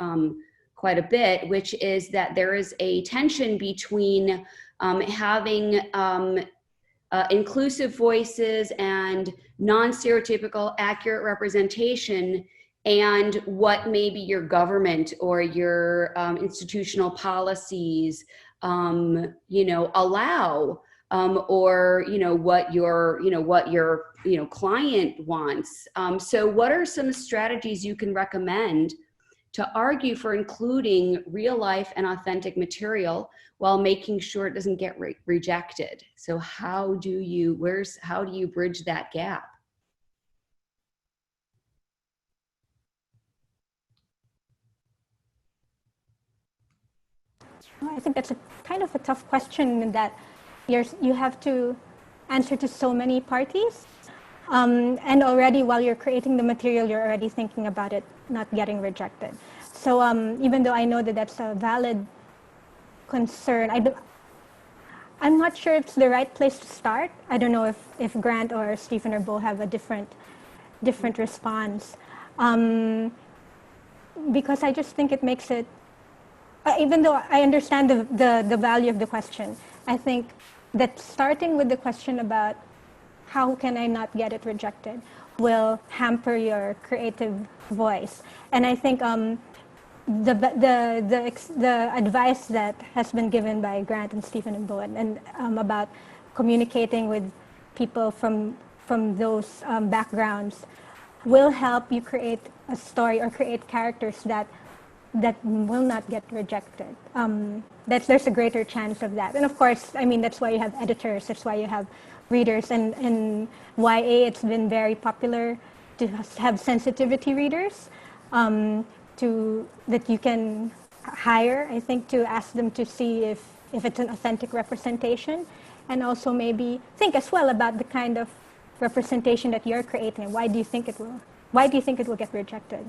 quite a bit, which is that there is a tension between having inclusive voices and non-stereotypical accurate representation and what maybe your government or your institutional policies allow, or what your client wants. So what are some strategies you can recommend to argue for including real life and authentic material while making sure it doesn't get rejected? So how do you bridge that gap? I think that's a kind of a tough question in that you have to answer to so many parties. And already while you're creating the material, you're already thinking about it not getting rejected. So even though I know that that's a valid concern, I'm not sure it's the right place to start. I don't know if Grant or Stephen or Beau have a different response. Because I just think it makes it, even though I understand the value of the question, I think that starting with the question about how can I not get it rejected will hamper your creative voice. And I think the advice that has been given by Grant and Stephen and Beau and about communicating with people from those backgrounds will help you create a story or create characters that will not get rejected. There's a greater chance of that. And of course, I mean, that's why you have editors, that's why you have readers. And in YA, it's been very popular to have sensitivity readers that you can hire, I think, to ask them to see if it's an authentic representation. And also maybe think as well about the kind of representation that you're creating. Why do you think it will get rejected?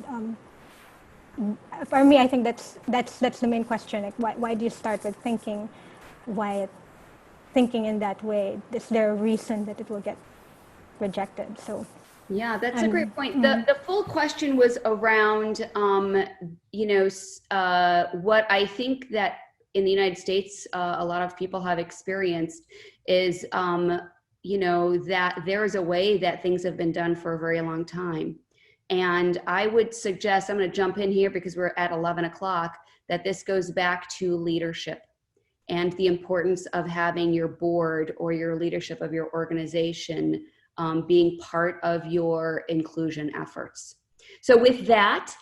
For me, I think that's the main question. Like, why do you start with thinking in that way? Is there a reason that it will get rejected? So yeah, that's a great point. The full question was around what I think that in the United States a lot of people have experienced is that there is a way that things have been done for a very long time. And I would suggest, I'm going to jump in here because we're at 11 o'clock, that this goes back to leadership and the importance of having your board or your leadership of your organization being part of your inclusion efforts. So with that,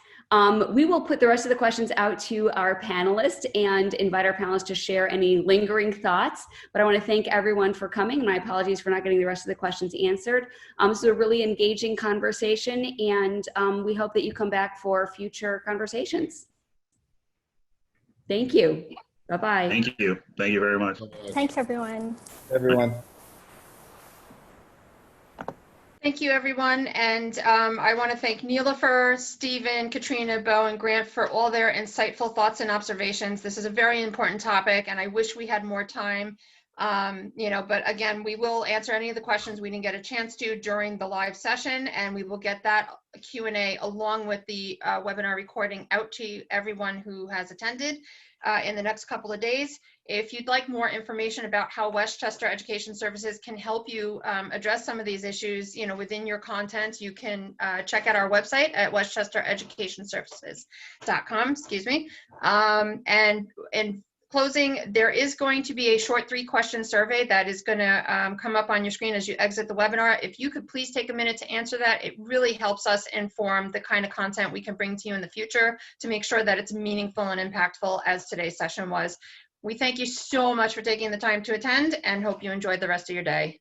we will put the rest of the questions out to our panelists and invite our panelists to share any lingering thoughts. But I want to thank everyone for coming. My apologies for not getting the rest of the questions answered. This is a really engaging conversation, and we hope that you come back for future conversations. Thank you. Bye-bye. Thank you. Thank you very much. Thanks, everyone. Everyone. Thank you, everyone. And I want to thank Nilofer, Stephen, Katrina, Beau, and Grant for all their insightful thoughts and observations. This is a very important topic, and I wish we had more time. But again, we will answer any of the questions we didn't get a chance to during the live session, and we will get that Q&A along with the webinar recording out to everyone who has attended in the next couple of days. If you'd like more information about how Westchester Education Services can help you address some of these issues, within your content, you can check out our website at westchestereducationservices.com, excuse me. And in closing, there is going to be a short 3-question survey that is going to come up on your screen as you exit the webinar. If you could please take a minute to answer that, it really helps us inform the kind of content we can bring to you in the future to make sure that it's meaningful and impactful as today's session was. We thank you so much for taking the time to attend and hope you enjoyed the rest of your day.